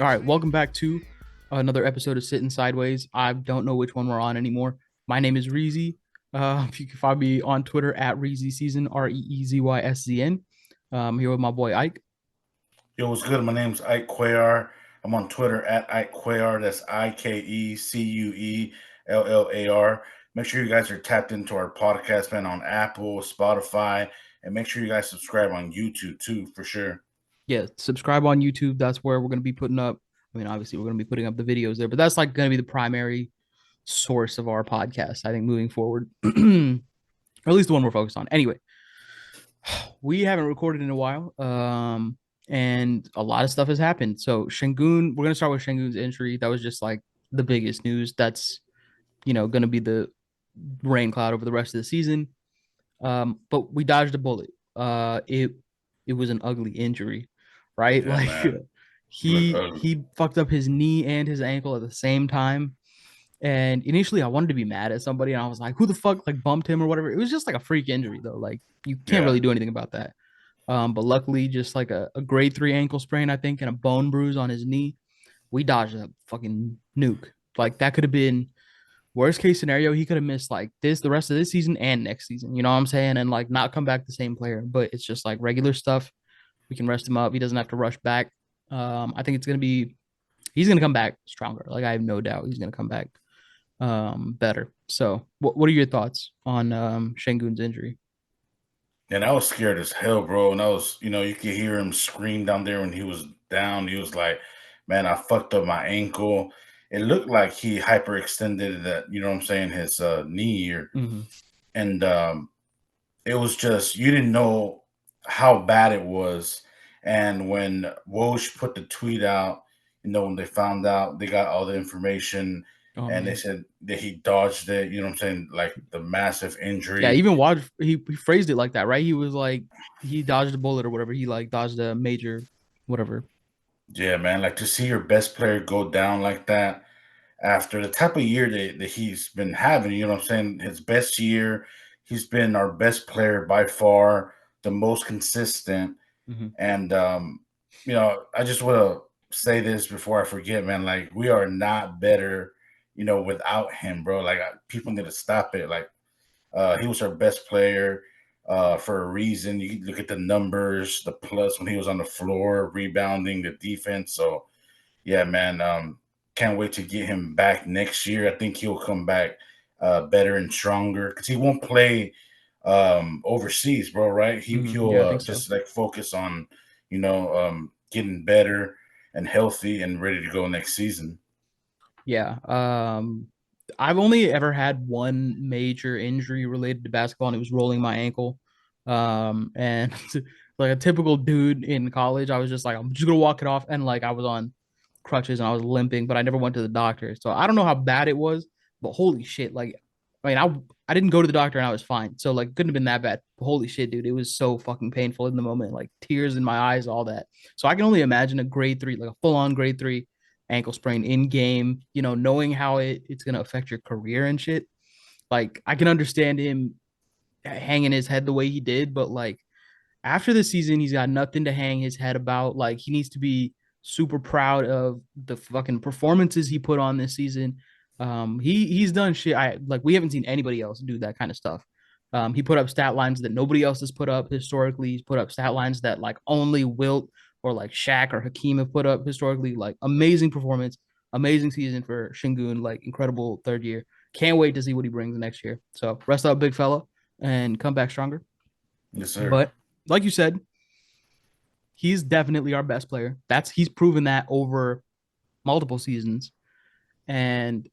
All right, welcome back to another episode of Sittin Sideways. I don't know which one we're on anymore. My name is Reezy. You can find me on Twitter at Reezy Season, ReezySZN. Here with my boy Ike. Yo, what's good? My name's Ike Cuellar. I'm on Twitter at Ike Cuellar. That's IKECUELLAR. Make sure you guys are tapped into our podcast, man, on Apple, Spotify, and make sure you guys subscribe on YouTube too, for sure. Yeah, subscribe on YouTube. That's where we're going to be putting up. I mean, obviously, we're going to be putting up the videos there, but that's like going to be the primary source of our podcast, I think, moving forward, or at least the one we're focused on. Anyway, we haven't recorded in a while. And a lot of stuff has happened. So Sengun, we're gonna start with Sengun's injury. That was just like the biggest news. That's gonna be the rain cloud over the rest of the season. But we dodged a bullet. It was an ugly injury, right? Yeah, Like man. Look he ugly. he fucked up his knee and his ankle at the same time. And initially I wanted to be mad at somebody and I was like, who the fuck like bumped him or whatever. It was just like a freak injury though. Like you can't Yeah. really do anything about that. But luckily, just like a grade 3 ankle sprain, I think, and a bone bruise on his knee, we dodged a fucking nuke. Like that could have been worst case scenario. He could have missed like the rest of this season and next season. You know what I'm saying? And like not come back the same player. But it's just like regular stuff. We can rest him up. He doesn't have to rush back. I think he's gonna come back stronger. Like I have no doubt he's gonna come back better. So what are your thoughts on Shengun's injury? And I was scared as hell, bro. And you could hear him scream down there when he was down. He was like, man, I fucked up my ankle. It looked like he hyperextended that, you know what I'm saying, his knee or Mm-hmm. and it was just you didn't know how bad it was. And when Woj put the tweet out, when they found out, they got all the information Oh and they man. said that he dodged it, you know what I'm saying? Like the massive Yeah, injury. even watch he phrased it like that, right? He was like he dodged a bullet or whatever. He like dodged a major whatever. Yeah, man. Like to see your best player go down like that after the type of year that he's been having, you know what I'm saying? His best year. He's been our best player by far, the most consistent. Mm-hmm. And I just want to say this before I forget, man. Like we are not better, without him, bro. Like people need to stop it. Like he was our best player for a reason. You look at the numbers, the plus when he was on the floor, rebounding, the defense. So yeah, man. Can't wait to get him back next year. I think he'll come back better and stronger because he won't play overseas, bro. Right? Mm-hmm. He'll Yeah, I think so. just like focus on getting better and healthy and ready to go next season. Yeah. I've only ever had one major injury related to basketball, and it was rolling my ankle. And like a typical dude in college, I was just like, I'm just gonna walk it off, and like I was on crutches and I was limping, but I never went to the doctor. So I don't know how bad it was, but holy shit, like I mean, I didn't go to the doctor and I was fine. So like couldn't have been that bad. But holy shit, dude, it was so fucking painful in the moment, like tears in my eyes, all that. So I can only imagine a grade 3, like a full on grade 3 ankle sprain in game, knowing how it's going to affect your career and shit. Like, I can understand him hanging his head the way he did, but like after the season, he's got nothing to hang his head about. Like, he needs to be super proud of the fucking performances he put on this season. He's done shit. We haven't seen anybody else do that kind of stuff. He put up stat lines that nobody else has put up historically. He's put up stat lines that like only Wilt or like Shaq or Hakeem have put up historically. Like amazing performance, amazing season for Shingun. Like incredible third year. Can't wait to see what he brings next year. So rest up, big fella, and come back stronger. Yes, sir. But like you said, he's definitely our best player. He's proven that over multiple seasons. And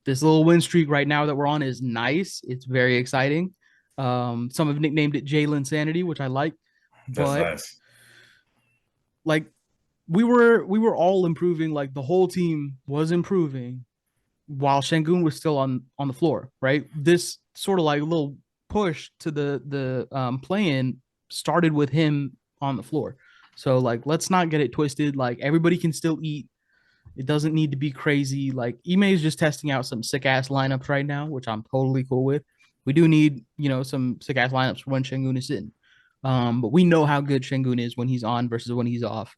this little win streak right now that we're on is nice. It's very exciting. Some have nicknamed it Jalen Sanity, which I like. That's But nice. like we were all improving, like the whole team was improving while Shangun was still on the floor, right? This sort of like little push to the play in started with him on the floor. So like let's not get it twisted. Like everybody can still eat. It doesn't need to be crazy. Like Ime is just testing out some sick ass lineups right now, which I'm totally cool with. We do need, some sick ass lineups for when Shengun is sitting. But we know how good Shengun is when he's on versus when he's off.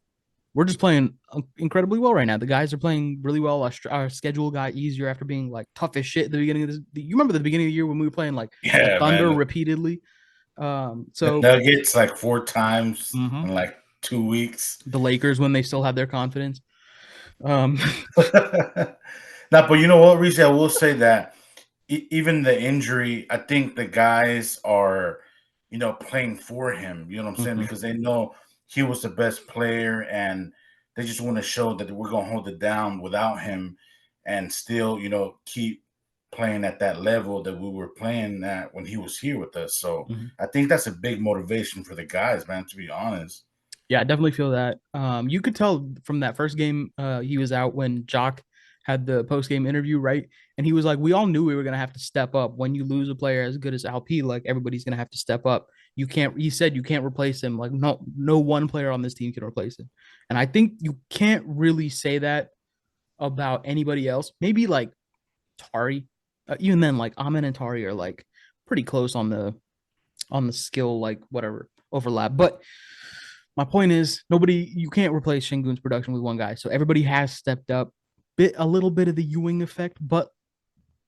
we're just playing incredibly well right now. The guys are playing really well. Our schedule got easier after being like tough as shit at the beginning of this. You remember the beginning of the year when we were playing like the Yeah, Thunder man. repeatedly? The So Nuggets like 4 times mhm. in like 2 weeks. The Lakers when they still have their confidence. Um, Now, but you know what, Reese? I will say that even the injury, I think the guys are, playing for him. You know what I'm saying? mhm. Because they know he was the best player, and they just want to show that we're gonna hold it down without him, and still, keep playing at that level that we were playing at when he was here with us. So Mhm. I think that's a big motivation for the guys, man. To be honest. Yeah, I definitely feel that. You could tell from that first game he was out when Jock had the post game interview, right? And he was like, "We all knew we were gonna have to step up. When you lose a player as good as LP, like everybody's gonna have to step up. You can't." He said, "You can't replace him. Like no one player on this team can replace him." And I think you can't really say that about anybody else. Maybe like Tari. Even then, like Amin and Tari are like pretty close on the skill like whatever overlap, but my point is nobody you can't replace Shingun's production with one guy. So everybody has stepped up. A little bit of the Ewing effect, but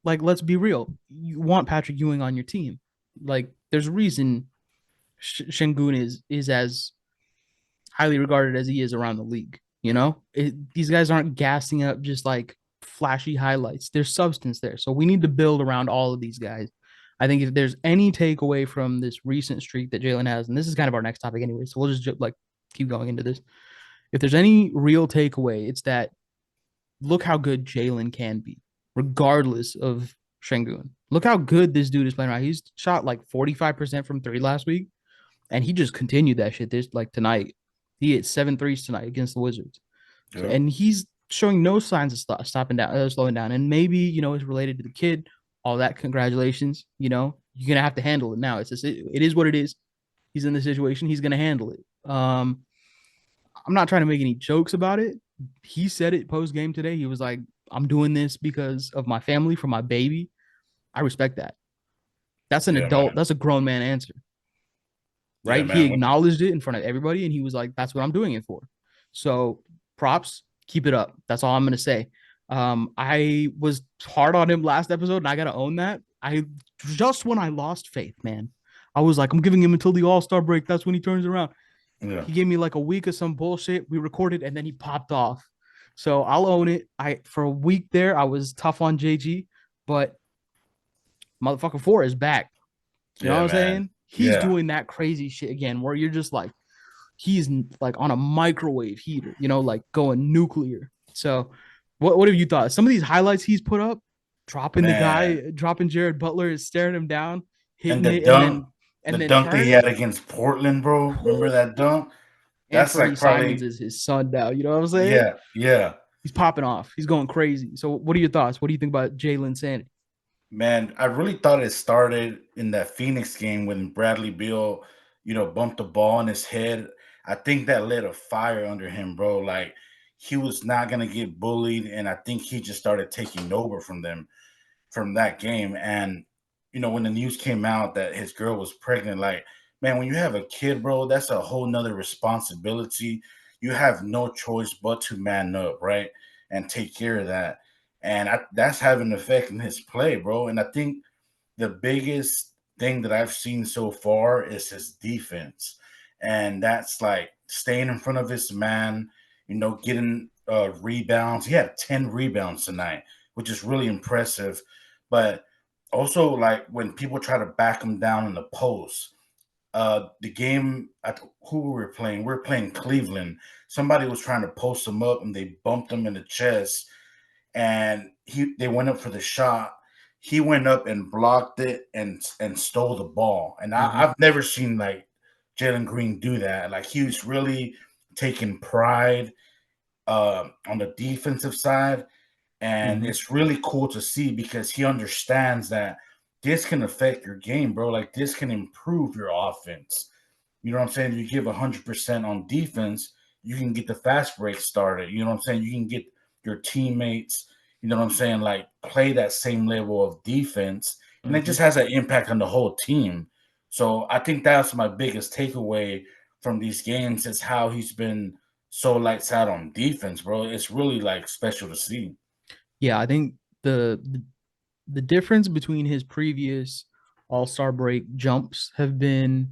like let's be real. You want Patrick Ewing on your team. Like there's a reason Shingun is as highly regarded as he is around the league. These guys aren't gassing up just like flashy highlights. There's substance there. So we need to build around all of these guys. I think if there's any takeaway from this recent streak that Jalen has, and this is kind of our next topic anyway, so we'll just like keep going into this. If there's any real takeaway, it's that look how good Jalen can be, regardless of Shengun. Look how good this dude is playing right. He's shot like 45% from three last week, and he just continued that shit this like tonight. He hit 7 threes tonight against the Wizards. So Yep. and he's showing no signs of stopping down, slowing down. And maybe it's related to the kid. All that congratulations. You're gonna have to handle it now. It is what it is. He's in the situation. He's gonna handle it. I'm not trying to make any jokes about it. He said it post game today. He was like, "I'm doing this because of my family, for my baby." I respect that. That's an Yeah, adult. man. That's a grown man answer, Yeah, right? He man. acknowledged it in front of everybody, and he was like, "That's what I'm doing it for." So props, keep it up. That's all I'm gonna say. I was hard on him last episode, and I gotta own that. I just when I lost faith, man, I was like, I'm giving him until the All Star break. That's when he turns around. Yeah. He gave me like a week of some bullshit. We recorded, and then he popped off. So I'll own it. I for a week there, I was tough on JG, but motherfucker four is back. You know what Yeah, I'm man. saying? He's Yeah. doing that crazy shit again, where you're just like, he's like on a microwave heater, like going nuclear. So, what have you thought? Some of these highlights he's put up, dropping the Man. guy, dropping Jared Butler, is staring him down, And hitting the it, and dunk, then the and then dunk that he turns. had against Portland, bro. Remember that dunk? That's Anthony like Simons probably, is his son now. You know what I'm saying? yeah, yeah. He's popping off. He's going crazy. So, what are your thoughts? What do you think about Jalen Sanity? Man, I really thought it started in that Phoenix game when Bradley Beal, bumped the ball in his head. I think that lit a fire under him, bro. Like he was not gonna get bullied, and I think he just started taking over from them from that game. And when the news came out that his girl was pregnant, like, man, when you have a kid, bro, that's a whole nother responsibility. You have no choice but to man up, right? And take care of that. And that's having an effect in his play, bro. And I think the biggest thing that I've seen so far is his defense. And that's like staying in front of his man, getting rebounds. He had 10 rebounds tonight, which is really impressive. But also, like when people try to back him down in the post, the game, who we were playing? We were playing Cleveland. Somebody was trying to post him up and they bumped him in the chest and they went up for the shot. He went up and blocked it and stole the ball. And Mm-hmm. I've never seen like Jalen Green do that. Like he was really taking pride on the defensive side, and Mm-hmm. it's really cool to see because he understands that this can affect your game, bro. Like this can improve your offense. You know what I'm saying? You give 100% on defense, you can get the fast break started. You know what I'm saying? You can get your teammates, you know what I'm saying, like play that same level of defense. And it Mm-hmm. just has an impact on the whole team. So I think that's my biggest takeaway from these games is how he's been so lights out on defense, bro. It's really like special to see. Yeah, I think the difference between his previous All-Star break jumps has been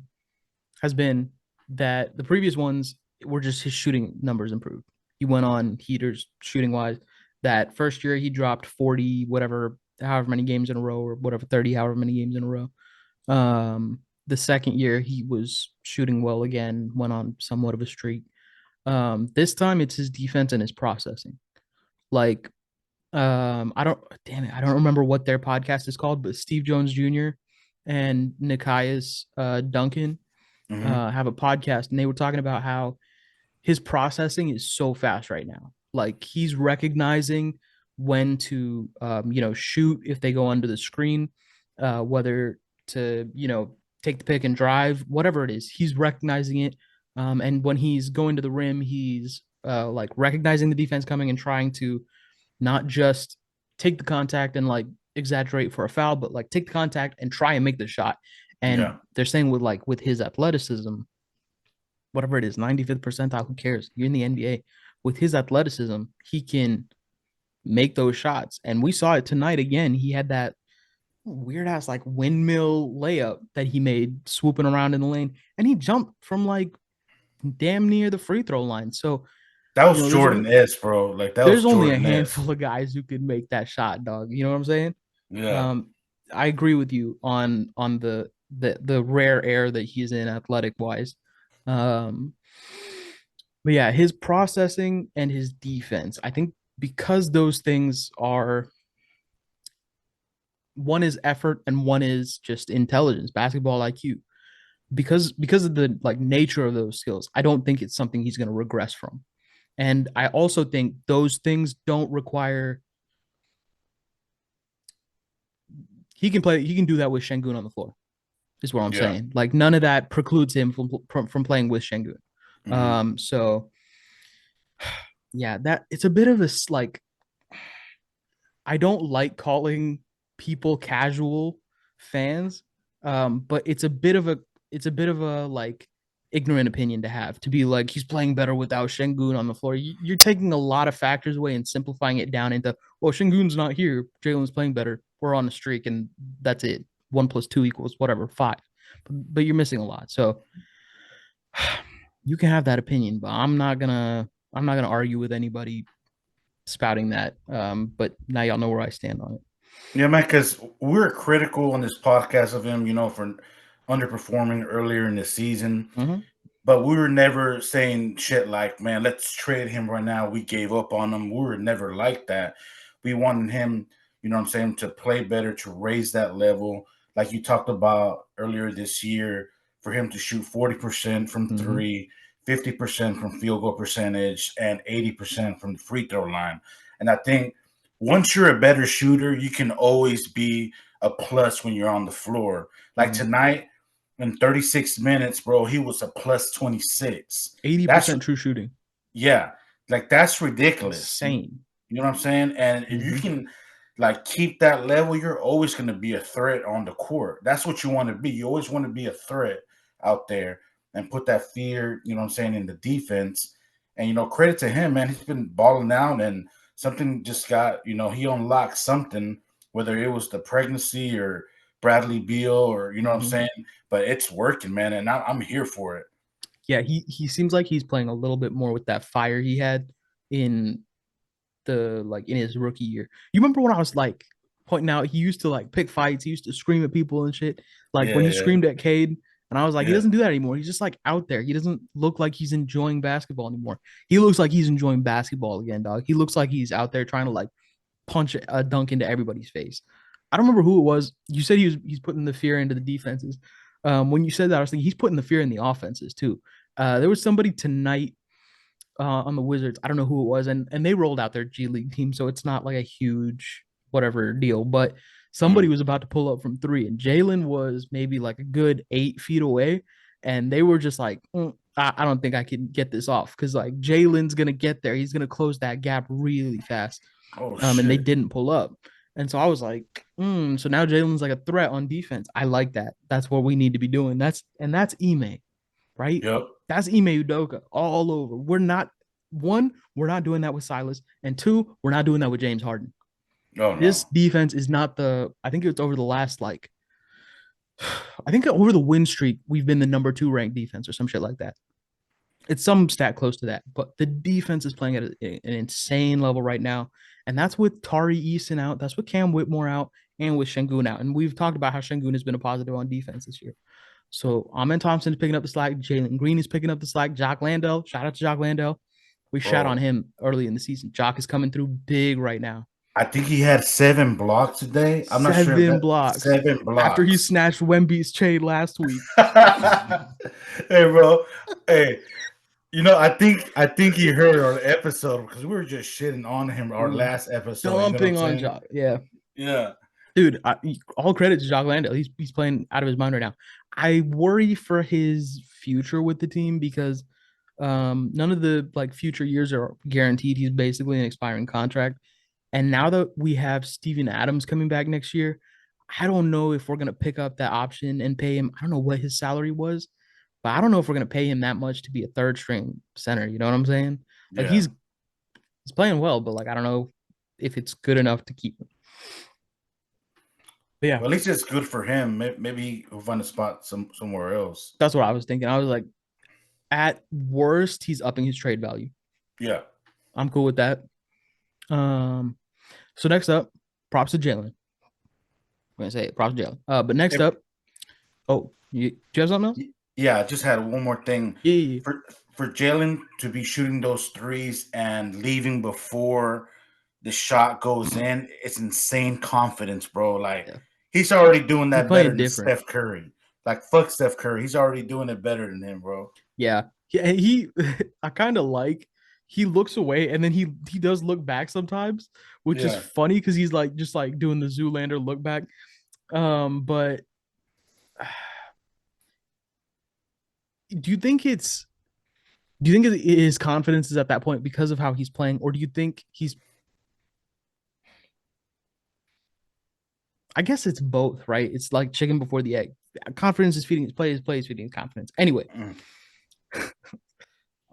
that the previous ones were just his shooting numbers improved. He went on heaters shooting wise. That first year he dropped 40 whatever however many games in a row or whatever 30 however many games in a row. The second year he was shooting well again, went on somewhat of a streak. This time it's his defense and his processing. Like I don't damn it, I don't remember what their podcast is called, but Steve Jones Jr. and Nikias Duncan Hmm. have a podcast, and they were talking about how his processing is so fast right now. Like he's recognizing when to shoot if they go under the screen, whether to take the pick and drive, whatever it is, he's recognizing it. And when he's going to the rim, he's like recognizing the defense coming and trying to not just take the contact and like exaggerate for a foul, but like take the contact and try and make the shot. And Yeah. they're saying with his athleticism, whatever it is, 95th percentile, who cares? You're in the NBA. With his athleticism, he can make those shots. And we saw it tonight again. He had that weird ass like windmill layup that he made swooping around in the lane. And he jumped from like damn near the free throw line. So, That you was know, Jordan S, bro. Like that was there's only a Jordan S. handful of guys who could make that shot, dog. You know what I'm saying? Yeah. Um, I agree with you on the rare air that he's in athletic wise. Um, but yeah, his processing and his defense, I think because those things are one is effort and one is just intelligence, basketball IQ. Because of the like nature of those skills, I don't think it's something he's going to regress from. And I also think those things don't require he can do that with Sengun on the floor. Is what I'm Yeah. saying. Like none of that precludes him from playing with Sengun. Hmm. So yeah, that it's a bit of a like I don't like calling people casual fans, but it's a bit of a like ignorant opinion to have to be like he's playing better without Sengun on the floor. You're taking a lot of factors away and simplifying it down into well, Sengun's not here, Jalen's playing better, we're on a streak, and that's it. 1 plus 2 equals whatever 5, but you're missing a lot. So you can have that opinion, but I'm not gonna argue with anybody spouting that. But now y'all know where I stand on it. Yeah, man, because we're critical on this podcast of him, for underperforming earlier in the season. Mm-hmm. But we were never saying shit like, man, let's trade him right now. We gave up on him. We were never like that. We wanted him, what I'm saying, to play better, to raise that level. Like you talked about earlier this year, for him to shoot 40% from Mm-hmm. three, 50% from field goal percentage, and 80% from the free throw line. And I think once you're a better shooter, you can always be a plus when you're on the floor. Like Mm-hmm. tonight, in 36 minutes, bro, he was a plus 26. That's 80% true shooting. yeah, like that's ridiculous. Insane. You know what I'm saying? And if you Mm-hmm. can like keep that level, you're always going to be a threat on the court. That's what you want to be. You always want to be a threat out there and put that fear, what I'm saying, in the defense. And credit to him, man. He's been balling out and something just got, he unlocked something, whether it was the pregnancy or Bradley Beal or you know what I'm Mm-hmm. saying, but it's working, man, and I'm here for it. Yeah, he seems like he's playing a little bit more with that fire he had in the like in his rookie year. You remember when I was like pointing out he used to like pick fights, he used to scream at people and shit. Like when Yeah, he yeah, screamed at Cade, and I was like, he yeah. doesn't do that anymore. He's just like out there. He doesn't look like he's enjoying basketball anymore. He looks like he's enjoying basketball again, dog. He looks like he's out there trying to like punch a dunk into everybody's face. I don't remember who it was. You said he's putting the fear into the defenses. When you said that, I was thinking he's putting the fear in the offenses too. There was somebody tonight on the Wizards. I don't know who it was, and they rolled out their G League team, so it's not like a huge whatever deal. But somebody Mhm. was about to pull up from three, and Jalen was maybe like a good 8 feet away, and they were just like, I don't think I can get this off because like Jalen's gonna get there. He's gonna close that gap really fast. Oh And they shit. didn't pull up. And so I was like, so now Jalen's like a threat on defense. I like that. That's what we need to be doing. That's Ime, right? Yep. That's Ime Udoka all over. We're not. one, we're not doing that with Silas, and two, we're not doing that with James Harden. Oh This no. defense is not the. I think it's over the last like. I think over the win streak, we've been the number 2 ranked defense or some shit like that. It's some stat close to that, but the defense is playing at an insane level right now, and that's with Tari Eason out, that's with Cam Whitmore out, and with Sengun out. And we've talked about how Sengun has been a positive on defense this year. So Amen Thompson is picking up the slack. Jalen Green is picking up the slack. Jock Landale, shout out to Jock Landale. We shot on Bro, him early in the season. Jock is coming through big right now. I think he had 7 blocks today. I'm not sure if 7 that blocks 7 after he blocks. snatched Wemby's chain last week. Hey, bro. Hey, I think he heard our episode because we were just shitting on him We our were last episode. You know what I'm dumping on saying? Jock. Yeah. Yeah. Dude, all credit to Jock Landale. He's playing out of his mind right now. I worry for his future with the team because none of the like future years are guaranteed. He's basically an expiring contract. And now that we have Steven Adams coming back next year, I don't know if we're gonna pick up that option and pay him. I don't know what his salary was, but I don't know if we're gonna pay him that much to be a third string center. You know what I'm saying? Like Yeah. he's playing well, but like I don't know if it's good enough to keep him. But yeah, Well, at least it's good for him. Maybe he'll find a spot somewhere else. that's what I was thinking. I was like, at worst, he's upping his trade value. Yeah. I'm cool with that. Um, so next up, props to Jalen. I'm gonna say it, props to Jalen. But next If, up, do you have something else? yeah, I just had one more thing Yeah, yeah, yeah. for Jalen to be shooting those threes and leaving before the shot goes in. It's insane confidence, bro. Like Yeah. he's already doing He's that better playing than different. Steph Curry. Like fuck Steph Curry, he's already doing it better than him, bro. Yeah, I kind of like he looks away and then he does look back sometimes, which is Yeah. funny because he's like just like doing the Zoolander look back. But do you think it's do you think his confidence is at that point because of how he's playing, or do you think he's? I guess it's both, right? It's like chicken before the egg. Confidence is feeding his plays feeding his confidence. Anyway, Mm.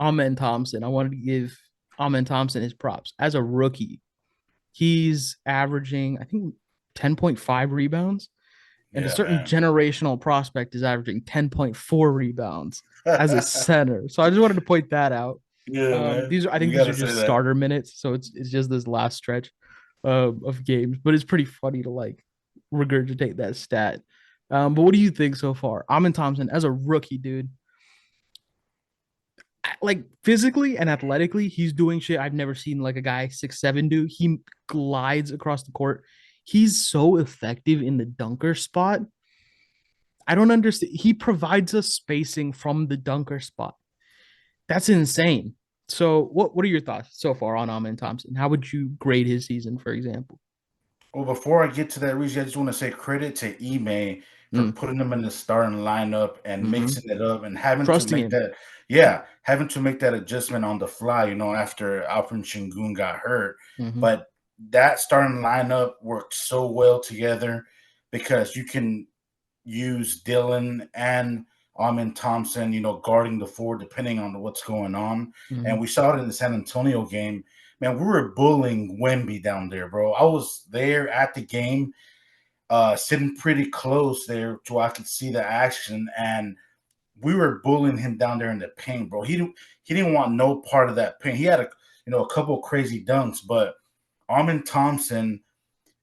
Amen Thompson. I wanted to give Amen Thompson his props. As a rookie, he's averaging, I think, 10.5 rebounds, and a Yeah, certain man. generational prospect is averaging 10.4 rebounds as a center. So I just wanted to point that out. Yeah, man. I You think these gotta are say just that. starter minutes, so it's just this last stretch of games. But it's pretty funny to like regurgitate that stat. But what do you think so far? Amin Thompson as a rookie, dude. Like physically and athletically, he's doing shit I've never seen like a guy 6'7" do. He glides across the court. He's so effective in the dunker spot. I don't understand. He provides us spacing from the dunker spot. That's insane. So, what are your thoughts so far on Amin Thompson? How would you grade his season, for example? Well, before I get to that, Reese, I just want to say credit to Ime for Mm, putting him in the starting lineup and mm-hmm. mixing it up and having to Trusting make him. that, yeah, having to make that adjustment on the fly, after Alperen Sengun got hurt. Mm-hmm. But that starting lineup worked so well together because you can use Dylan and Amin Thompson, guarding the four depending on what's going on. Mm-hmm. And we saw it in the San Antonio game. Man, we were bullying Wemby down there, bro. I was there at the game, sitting pretty close there so I could see the action, and we were bullying him down there in the paint, bro. He didn't want no part of that paint. He had a couple crazy dunks, but Amin Thompson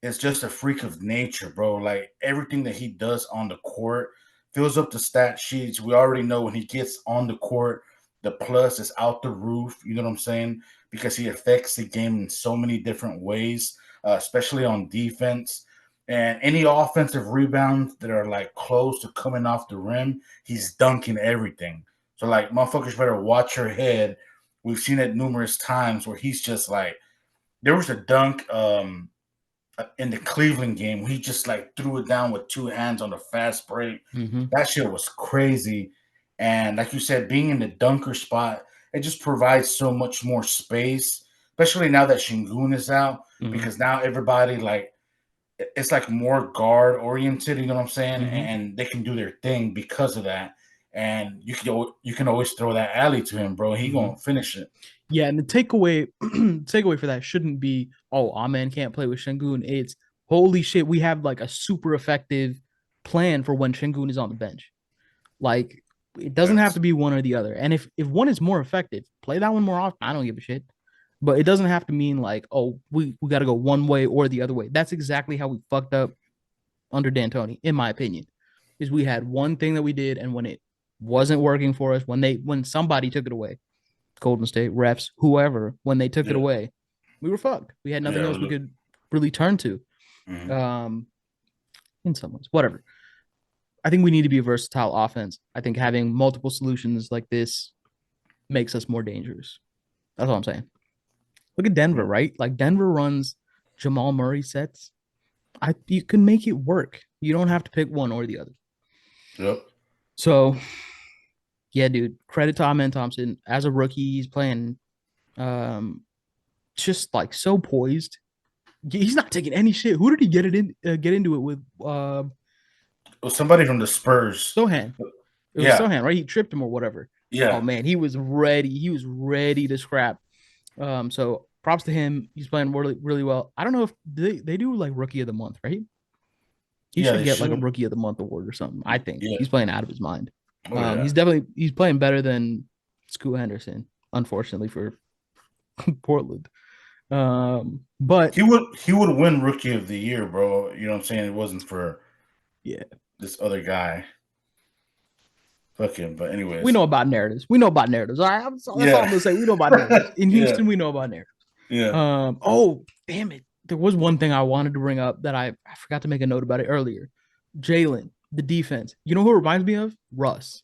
is just a freak of nature, bro. Like everything that he does on the court fills up the stat sheets. We already know when he gets on the court, the plus is out the roof. You know what I'm saying? Because he affects the game in so many different ways, especially on defense. And any offensive rebounds that are like close to coming off the rim, he's dunking everything. So like motherfuckers better watch your head. We've seen it numerous times where he's just like there was a dunk in the Cleveland game, he just like threw it down with two hands on the fast break. Mm-hmm. That shit was crazy. And like you said, being in the dunker spot, it just provides so much more space, especially now that Shingun is out, Mm-hmm. because now everybody like it's like more guard oriented, you know what I'm saying? Mm-hmm. And they can do their thing because of that. And you can always throw that alley to him, bro. He Mm-hmm. gonna finish it. Yeah, and the takeaway for that shouldn't be, oh, our man can't play with Sengun. It's holy shit, we have like a super effective plan for when Sengun is on the bench. Like it doesn't have Facts. to be one or the other. And if one is more effective, play that one more often. I don't give a shit. But it doesn't have to mean like, oh, we got to go one way or the other way. That's exactly how we fucked up under D'Antoni, in my opinion. Is we had one thing that we did, and when it wasn't working for us, when somebody took it away, Golden State refs, whoever, when they took it Yeah. away, we were fucked. We had nothing Yeah. else we could really turn to. Mhm. Um, in some ways, whatever. I think we need to be a versatile offense. I think having multiple solutions like this makes us more dangerous. That's all I'm saying. Look at Denver, right? Like Denver runs Jamal Murray sets. You can make it work. You don't have to pick one or the other. Yep. So yeah, dude. Credit to Amen Thompson as a rookie. He's playing um just like so poised. He's not taking any shit. Who did he get into it with? Well, somebody from the Spurs. Sohan. It was Yeah. Sohan, right? He tripped him or whatever. Oh Yeah. man, he was ready. He was ready to scrap. So props to him. He's playing really, really well. I don't know if they do like rookie of the month, right? He Yeah. should They get like a should. rookie of the month award or something. I think Yeah. he's playing out of his mind. Oh yeah. He's playing better than Scoot Henderson, unfortunately for Portland. But He would win Rookie of the Year, bro. You know what I'm saying? It wasn't for yeah, this other guy. Fuck him. But we anyways. know about narratives. We know about narratives. All right, that's all I'm Yeah. gonna say. We know about narratives. In Yeah. Houston, we know about narratives. Yeah. Oh, damn it. There was one thing I wanted to bring up that I forgot to make a note about it earlier. Jalen, the defense. You know who it reminds me of? Russ.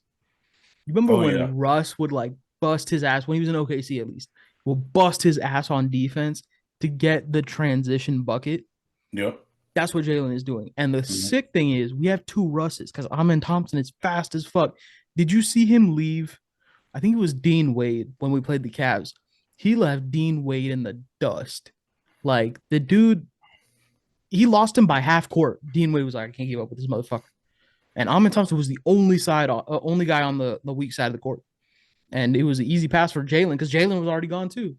You remember Oh yeah. when Russ would like bust his ass when he was in OKC at least, will bust his ass on defense to get the transition bucket? Yep. That's what Jalen is doing. And the Mhm. sick thing is we have two Russes because Amen Thompson is fast as fuck. Did you see him leave? I think it was Dean Wade when we played the Cavs. He left Dean Wade in the dust. Like the dude, he lost him by half court. Dean Wade was like, I can't keep up with this motherfucker. And Amin Thompson was the only guy on the weak side of the court. And it was an easy pass for Jalen because Jalen was already gone too.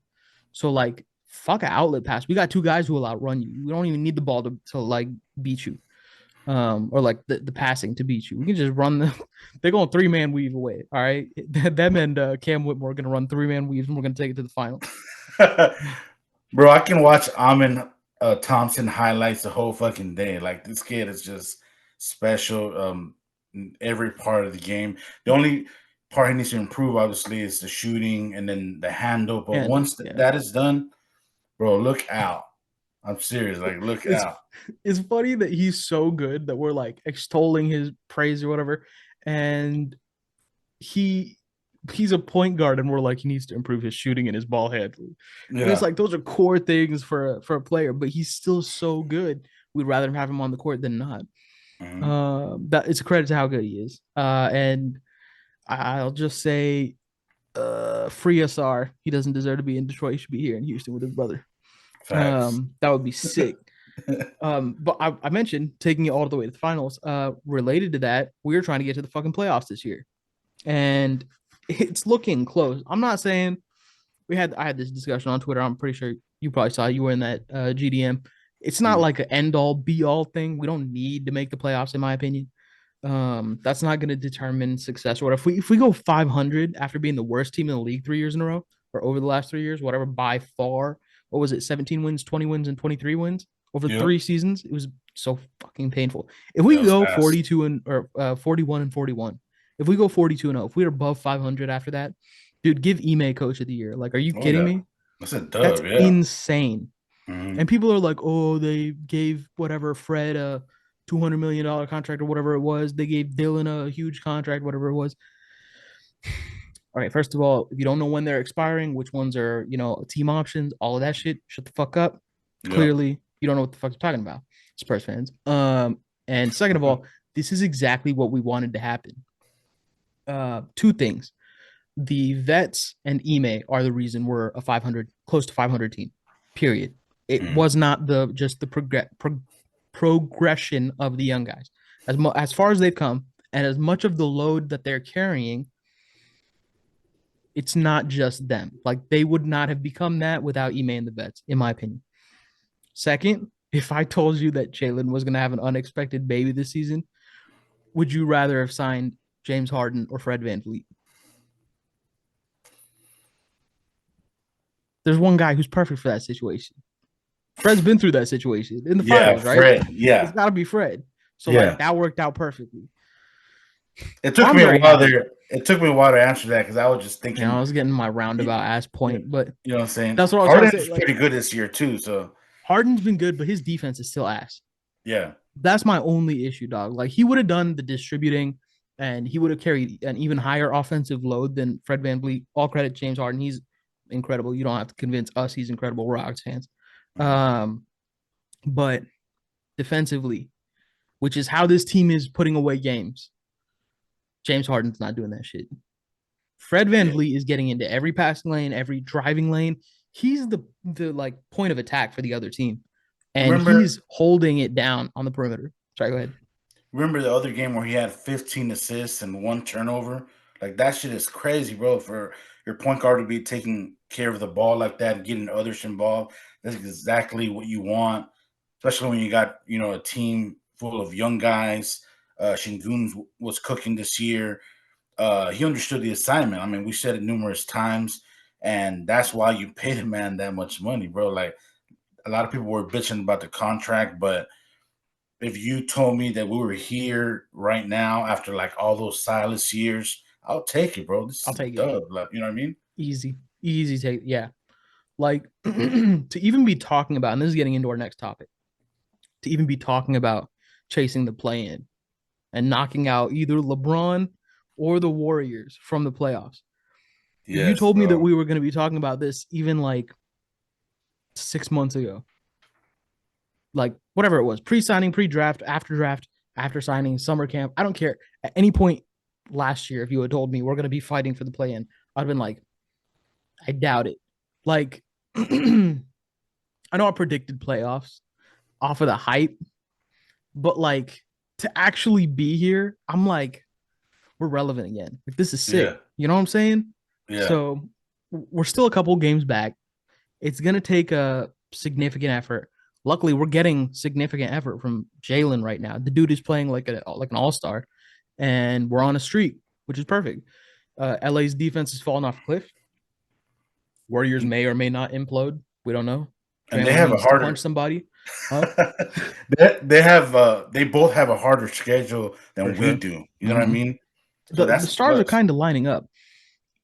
So like, fuck an outlet pass. We got two guys who will outrun you. We don't even need the ball to like beat you, or like the passing to beat you. We can just run the. They're going 3-man weave away. All right, them and Cam Whitmore are gonna run 3-man weaves, and we're gonna take it to the final. Bro, I can watch Amin Thompson highlights the whole fucking day. Like this kid is just special. In every part of the game. The only part he needs to improve, obviously, is the shooting and then the handle. But Handle, once yeah. that is done, bro, look out. I'm serious. Like, look It's out. it's funny that he's so good that we're like extolling his praise or whatever, and he he's a point guard and we're like he needs to improve his shooting and his ball handling. And it's Yeah. like those are core things for a player, but he's still so good. We'd rather have him on the court than not. Mhm. That it's a credit to how good he is. And I'll just say, free SR. He doesn't deserve to be in Detroit. He should be here in Houston with his brother. Facts. That would be sick. But I mentioned taking it all the way to the finals. Related to that, we're trying to get to the fucking playoffs this year, and it's looking close. I'm not saying I had this discussion on Twitter. I'm pretty sure you probably saw it. You were in that GDM. It's not Mm. like an end all be all thing. We don't need to make the playoffs, in my opinion. That's not going to determine success. Or what if we go 500 after being the worst team in the league 3 years in a row, or over the last 3 years, whatever, by far. What was it? 17 wins, 20 wins, and 23 wins over Yep. 3 seasons. It was so fucking painful. If we That was go ass. 42 and or 41 and 41, if we go 42 and 0, if we're above 500 after that, dude, give Ime coach of the year. Like, are you Oh kidding yeah. me? That's a That's dub. Yeah. insane. Mhm. And people are like, oh, they gave whatever Fred a $200 million contract or whatever it was. They gave Dylan a huge contract, whatever it was. All right, first of all, if you don't know when they're expiring, which ones are, team options, all of that shit, shut the fuck up. Yep. Clearly, you don't know what the fuck you're talking about, Spurs fans. And second of all, this is exactly what we wanted to happen. Two things. The vets and Ime are the reason we're a 500, close to 500 team. Period. It Mhm. was not just the progression of the young guys. As far as they've come, and as much of the load that they're carrying, It's not just them. Like they would not have become that without Ime and the vets, in my opinion. Second, if I told you that Jalen was going to have an unexpected baby this season, would you rather have signed James Harden or Fred VanVleet? There's one guy who's perfect for that situation. Fred's been through that situation in the Yeah, finals, right? Fred. It's Yeah, got to be Fred. So like yeah. that worked out perfectly. It So took I'm me a very while happy. there. It took me a while to answer that because I was just You know, I thinking, was getting my you, roundabout ass you point, but know what I'm saying? that's what I was trying Harden to say. is Like pretty good this year too. So Harden's been good, but his defense is still ass. yeah, That's my only issue, dog. Like he would have done the distributing and he would have carried an even higher offensive load than Fred VanVleet. All credit to James Harden. He's incredible. You don't have to convince us he's incredible. We're Rockets fans. mhm. But defensively, which is how this team is putting away games, James Harden's not doing that shit. Fred Yeah. VanVleet is getting into every passing lane, every driving lane. He's the like point of attack for the other team. And Remember, he's holding it down on the perimeter. Sorry, go ahead. remember the other game where he had 15 assists and one turnover? Like that shit is crazy, bro. For your point guard to be taking care of the ball like that and getting others involved, that's exactly what you want. Especially when you got a team full of young guys. Shingun was cooking this year. He understood the assignment. I mean, we said it numerous times, and that's why you pay the man that much money, bro. Like a lot of people were bitching about the contract, but if you told me that we were here right now after like all those Silas years, I'll take it, bro. This I'll is a take it. dub. Like, you know what I mean? Easy. Easy take. Yeah. Like to even be talking about, and this is getting into our next topic, to even be talking about chasing the play in and knocking out either LeBron or the Warriors from the playoffs. If you Yes, told me that bro. we were going to be talking about this even like 6 months ago, like whatever it was, pre-signing, pre-draft, after draft, after signing, summer camp, I don't care. At any point last year, if you had told me we're going to be fighting for the play-in, I'd have been like, I doubt it. Like, I know I predicted playoffs off of the hype, but like to actually be here, I'm like, we're relevant again. Like this is sick. Yeah, You know what I'm saying? yeah. So we're still a couple games back. It's gonna take a significant effort. Luckily, we're getting significant effort from Jalen right now. The dude is playing like an all star, and we're on a streak, which is perfect. LA's defense is falling off a cliff. Warriors may or may not implode. We don't know. And they Draymond have a needs to punch harder somebody, huh? they both have a harder schedule For than we sure. do. You know what I Mm-hmm. mean? So The that's a stars are plus. kind of lining up,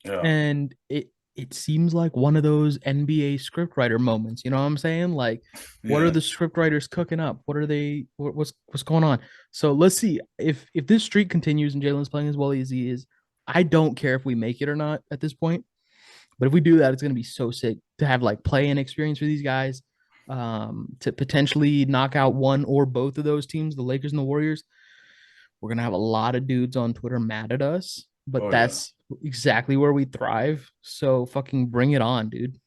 Yeah. and it seems like one of those NBA scriptwriter moments. You know what I'm saying? Like, what are Yeah. the scriptwriters cooking up? What are they? What's going on? So let's see if this streak continues and Jalen's playing as well as he is. I don't care if we make it or not at this point. But if we do that, it's going to be so sick to have like play-in experience for these guys, to potentially knock out one or both of those teams, the Lakers and the Warriors. We're gonna have a lot of dudes on Twitter mad at us, but Oh yeah. that's exactly where we thrive. So fucking bring it on, dude.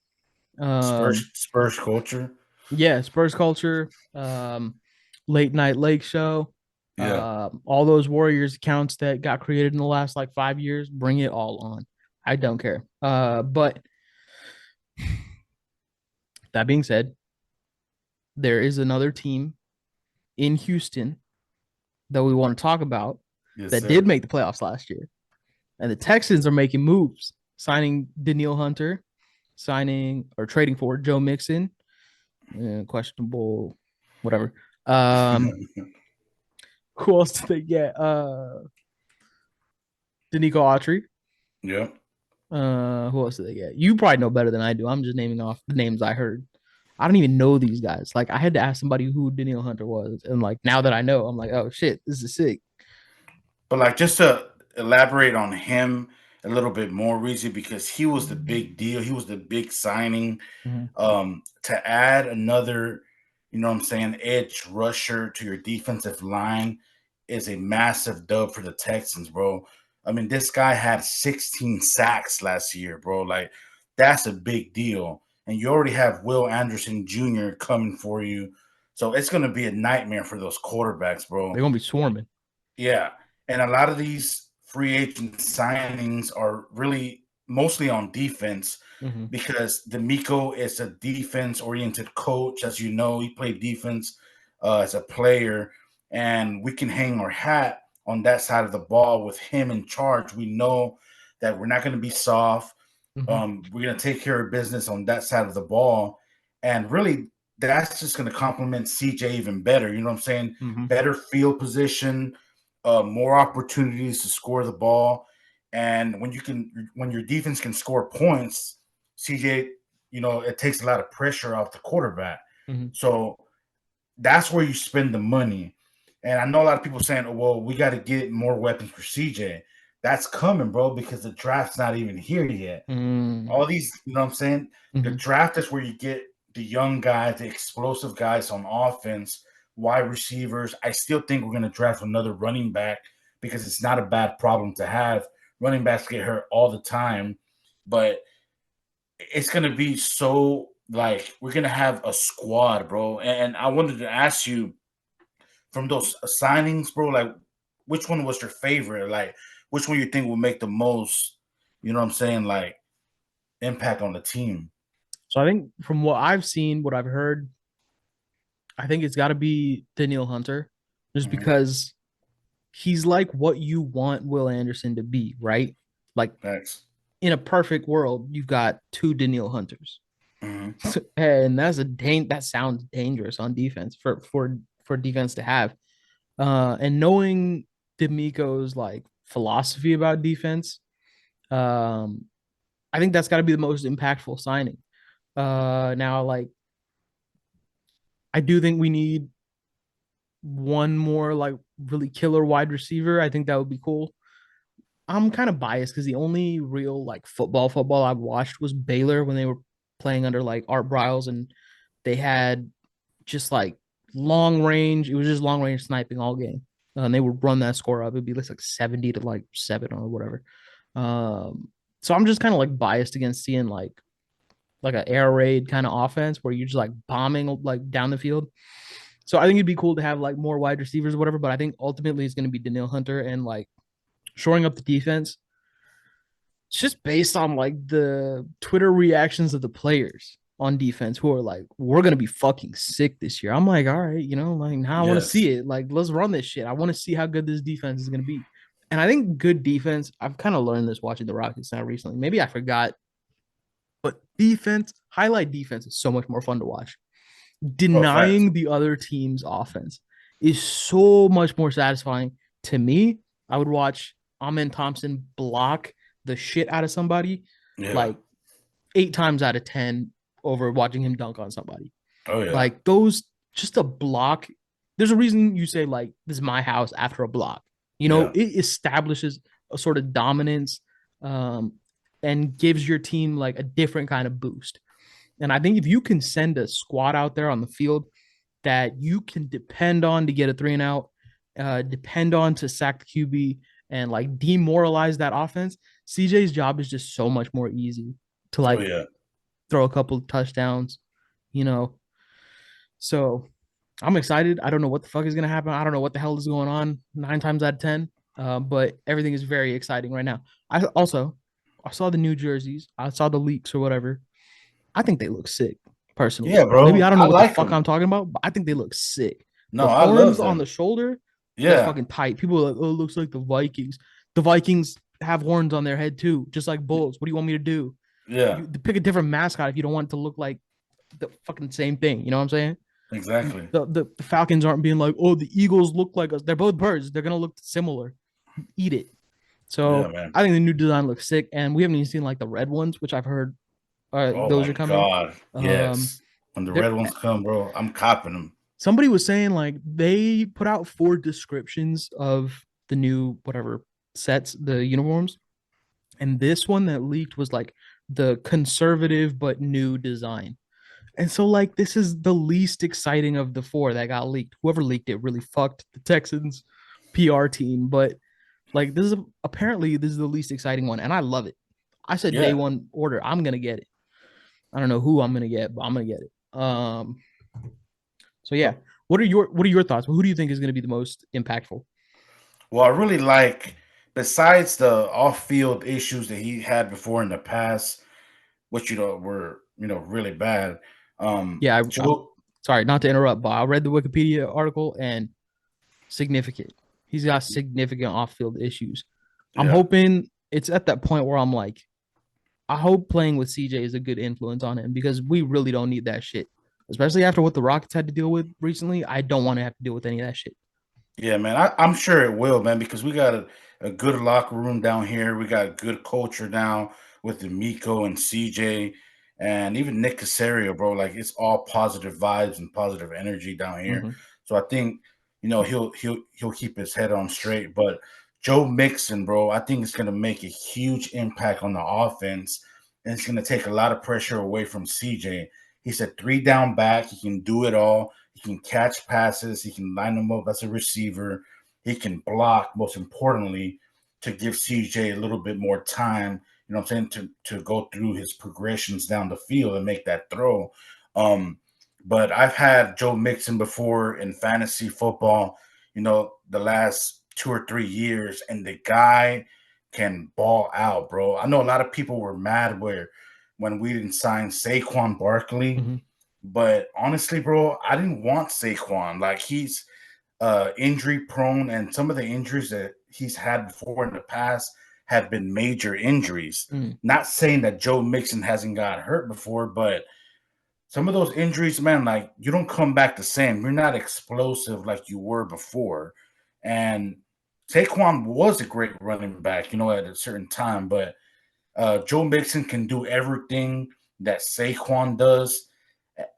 Um, Spurs culture. yeah, Spurs culture, late night lake show, Yeah. all those Warriors accounts that got created in the last like 5 years, bring it all on. I don't care. But that being said, there is another team in Houston that we want to talk about Yes, that did sir. make the playoffs last year. And the Texans are making moves, signing Daniil Hunter, signing or trading for Joe Mixon, questionable, whatever. Who else did they get? Danico Autry. Yep. Who else did they get? You probably know better than I do. I'm just naming off the names I heard. I don't even know these guys. Like I had to ask somebody who Daniil Hunter was, and like now that I know, I'm like, oh shit, this is sick. But like just to elaborate on him a little bit more, Reezy, because he was the big deal. He was the big signing. Mm-hmm. To add another, what I'm saying, edge rusher to your defensive line is a massive dub for the Texans, bro. I mean, this guy had 16 sacks last year, bro. Like, that's a big deal. And you already have Will Anderson Jr. coming for you. So it's going to be a nightmare for those quarterbacks, They're bro. gonna be swarming. Yeah. And a lot of these free agent signings are really mostly on defense Mm-hmm. because D'Amico is a defense-oriented coach. As you know, he played defense as a player, and we can hang our hat on that side of the ball with him in charge. We know that we're not going to be soft. Mm-hmm. We're going to take care of business on that side of the ball, and really, that's just going to complement CJ even better. You know what I'm saying? Mm-hmm. Better field position, more opportunities to score the ball. And when your defense can score points, CJ, it takes a lot of pressure off the quarterback. Mm-hmm. So that's where you spend the money. And I know a lot of people saying, oh, well, we got to get more weapons for CJ. That's coming, bro, because the draft's not even here yet. Mm-hmm. All these, you know what I'm saying? The draft is where you get the young guys, the explosive guys on offense, wide receivers. I still think we're going to draft another running back because it's not a bad problem to have. Running backs get hurt all the time, but it's going to be so like we're going to have a squad, bro. And I wanted to ask you from those signings, bro, like which one was your favorite? Like which one you think will make the most, you know what I'm saying, like impact on the team? So I think from what I've seen, what I've heard, I think it's got to be Daniil Hunter, just Mhm. because he's like what you want Will Anderson to be, right? Like Thanks. in a perfect world, you've got two Daniil Hunters, Mhm. and that sounds dangerous on defense for defense to have. And knowing D'Amico's like philosophy about defense, um, I think that's got to be the most impactful signing. Now, like I do think we need one more like really killer wide receiver. I think that would be cool. I'm kind of biased because the only real like football I've watched was Baylor when they were playing under like Art Briles, and they had just like long range. It was just long range sniping all game, and they would run that score up. It'd be like 70 to like 7 or whatever. Um, so I'm just kind of like biased against seeing like an air raid kind of offense where you're just like bombing like down the field. So I think it'd be cool to have like more wide receivers or whatever. But I think ultimately it's going to be Daniil Hunter and like shoring up the defense. It's just based on like the Twitter reactions of the players on defense who are like, we're gonna be fucking sick this year. I'm like, all right, like now I want to Yes. see it. Like, let's run this shit. I want to see how good this defense is gonna be. And I think good defense, I've kind of learned this watching the Rockets now recently. Maybe I forgot, but highlight defense is so much more fun to watch. Oh, facts. Denying the other team's offense is so much more satisfying to me. I would watch Amen Thompson block the shit out of somebody Yeah. like 8 times out of 10 over watching him dunk on somebody. Oh yeah. Like those, just a block. There's a reason you say, like, this is my house after a block. Yeah. It establishes a sort of dominance um, and gives your team like a different kind of boost. And I think if you can send a squad out there on the field that you can depend on to get a 3-and-out, depend on to sack the QB and like demoralize that offense, CJ's job is just so much more easy to Oh like yeah. throw a couple of touchdowns, you know. So I'm excited. I don't know what the fuck is gonna happen. I don't know what the hell is going on 9 times out of 10. But everything is very exciting right now. I saw the new jerseys. I saw the leaks or whatever. I think they look sick, personally. Yeah, Maybe bro. I don't know I what the like fuck them. I'm talking about, but I think they look sick. No, The I love horns on the them. shoulder, that's Yeah. fucking tight. People are like, oh, it looks like the Vikings. The Vikings have horns on their head too, just like Bulls. What do you want me to do? Yeah. You pick a different mascot if you don't want it to look like the fucking same thing. You know what I'm saying? Exactly. The Falcons aren't being like, oh, the Eagles look like us. They're both birds. They're gonna look similar. Eat it. Yeah, So man. I think the new design looks sick, and we haven't even seen like the red ones, which I've heard Oh those my are coming. God. Um, Yes. When the there red ones come, bro, I'm copping them. somebody was saying like they put out 4 descriptions of the new whatever sets, the uniforms, and this one that leaked was like the conservative but new design. And so like this is the least exciting of the 4 that got leaked. Whoever leaked it really fucked the Texans PR team, but like apparently this is the least exciting one, and I love it. I said day Yeah. one order, I'm gonna get it. I don't know who I'm gonna get, but I'm gonna get it. So yeah, what are your thoughts? Who do you think is gonna be the most impactful? Well, I really like besides the off-field issues that he had before in the past, which were really bad. Yeah, I'm Joe, sorry not to interrupt, but I read the Wikipedia article and significant. He's got significant off-field issues. I'm yeah, hoping it's at that point where I'm like, I hope playing with CJ is a good influence on him because we really don't need that shit. Especially after what the Rockets had to deal with recently. I don't want to have to deal with any of that shit. yeah, man. I'm sure it will, man, because we got a good locker room down here. We got a good culture now with the Miko and CJ and even Nick Casario, bro. Like it's all positive vibes and positive energy down here. Mm-hmm. So I think he'll keep his head on straight. But Joe Mixon, bro, I think it's gonna make a huge impact on the offense, and it's gonna take a lot of pressure away from CJ. He's a three down back. He can do it all. He can catch passes. He can line them up as a receiver. He can block, most importantly, to give CJ a little bit more time, you know what I'm saying, to go through his progressions down the field and make that throw. Um, but I've had Joe Mixon before in fantasy football, the last 2 or 3 years, and the guy can ball out, bro. I know a lot of people were mad when we didn't sign Saquon Barkley, Mm-hmm. but honestly, bro, I didn't want Saquon. Like he's injury prone, and some of the injuries that he's had before in the past have been major injuries. Mm-hmm. Not saying that Joe Mixon hasn't got hurt before, but some of those injuries, man, like you don't come back the same. You're not explosive like you were before. And Saquon was a great running back, at a certain time, but Joe Mixon can do everything that Saquon does.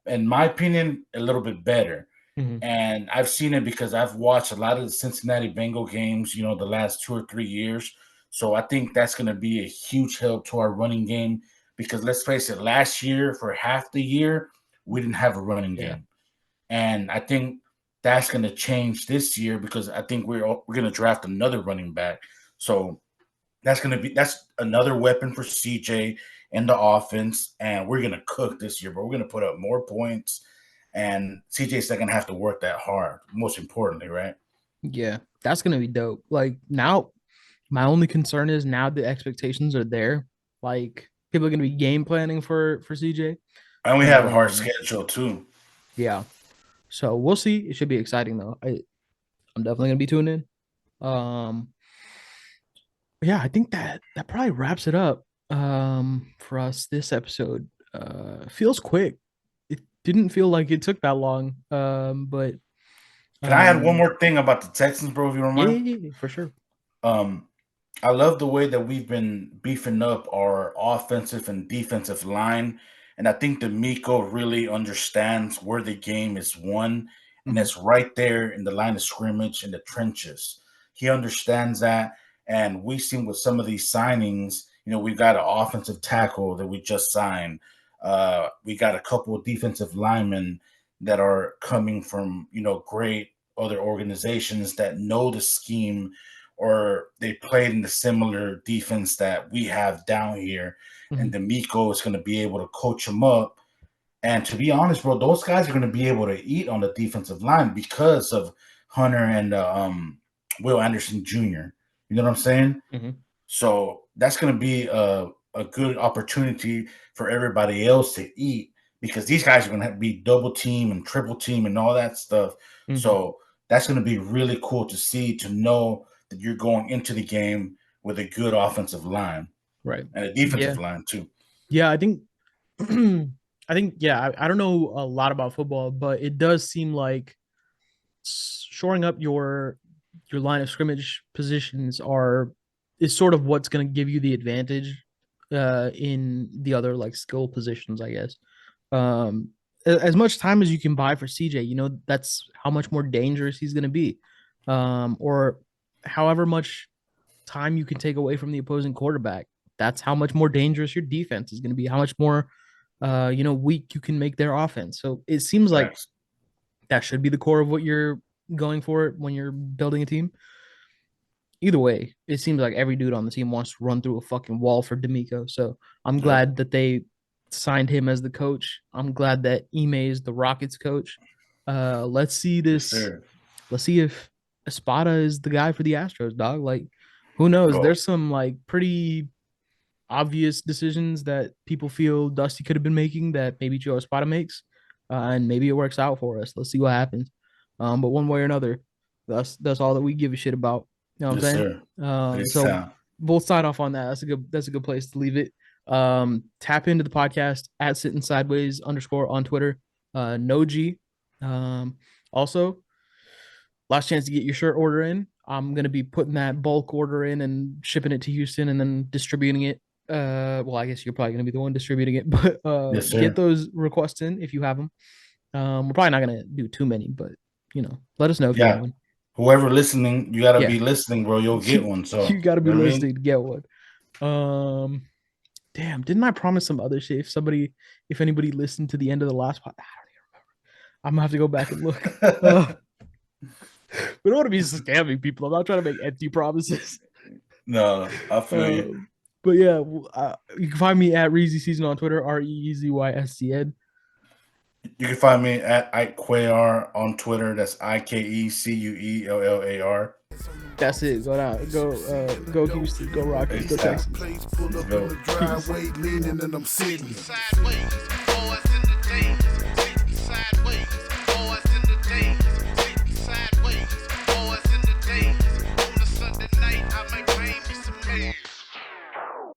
In my opinion, a little bit better. Mm-hmm. And I've seen it because I've watched a lot of the Cincinnati Bengal games, the last 2 or 3 years. So I think that's going to be a huge help to our running game because let's face it, last year for half the year, we didn't have a running Yeah. game. And I think that's going to change this year because I think we're going to draft another running back. So that's another weapon for CJ in the offense, and we're gonna cook this year, but we're gonna put up more points, and CJ's not gonna have to work that hard. Most importantly, right? Yeah. That's gonna be dope. Like now, my only concern is now the expectations are there. Like people are gonna be game planning for CJ. And we have a hard Um, schedule too. yeah. So we'll see. It should be exciting though. I'm definitely gonna be tuning in. Yeah, I think that probably wraps it up for us this episode. Feels quick. It didn't feel like it took that long. But Can I add one um more thing about the Texans, bro? If you don't yeah, mind. yeah, yeah, for sure. Um, I love the way that we've been beefing up our offensive and defensive line. And I think D'Amico really understands where the game is won. And Mhm. it's right there in the line of scrimmage in the trenches. He understands that. And we've seen with some of these signings, we've got an offensive tackle that we just signed. We got a couple of defensive linemen that are coming from, great other organizations that know the scheme or they played in the similar defense that we have down here. And Mhm. D'Amico is going to be able to coach them up. And to be honest, bro, those guys are going to be able to eat on the defensive line because of Hunter and Will Anderson Jr. You know what I'm saying? Mhm. So that's going to be a good opportunity for everybody else to eat because these guys are going to be double team and triple team and all that stuff. Mhm. So that's going to be really cool to see, to know that you're going into the game with a good offensive line Right. and a defensive Yeah. line too. Yeah, I think I think yeah, I don't know a lot about football, but it does seem like shoring up your line of scrimmage positions are is sort of what's going to give you the advantage in the other like skill positions, I guess. Um, as much time as you can buy for CJ, that's how much more dangerous he's going to be, or however much time you can take away from the opposing quarterback. That's how much more dangerous your defense is going to be. How much more, weak you can make their offense. So it seems like Facts. that should be the core of what you're going for when you're building a team. Either way, it seems like every dude on the team wants to run through a fucking wall for D'Amico. So I'm Yep. glad that they signed him as the coach. I'm glad that Ime is the Rockets coach. Let's see Yes, this. sir. Let's see if Espada is the guy for the Astros, dog. Like Who knows? Bro, There's some like pretty obvious decisions that people feel Dusty could have been making that maybe Joe Espada makes, and maybe it works out for us. Let's see what happens. But one way or another, that's all that we give a shit about. You know what yes, I'm sir. saying? It's So time. we'll sign off on that. That's a good place to leave it. Tap into the podcast at Sittin Sideways _ on Twitter. No G. Also, last chance to get your shirt order in. I'm gonna be putting that bulk order in and shipping it to Houston and then distributing it. Well, I guess you're probably gonna be the one distributing it, but Yes, get sir. those requests in if you have them. We're probably not gonna do too many, but let us know if you Yeah. want one. Whoever listening, you gotta Yeah, be listening, bro. You'll get one. you So got to you be know what I mean? listening to get one. Um, Damn, didn't I promise some other shit? If anybody listened to the end of the last pod, I don't even remember. I'm gonna have to go back and look. We don't want to be scamming people. I'm not trying to make empty promises. No, I feel you. But yeah, you can find me at Reezy Season on Twitter, REEZYSCN. You can find me at Ike Cuellar on Twitter. That's IKECUELLAR. That's it. Go down. Go Houston. Go Rockets. Go Exactly. Texas. Let's go. Peace. Leaning and I'm sitting Sideways, boys in the days.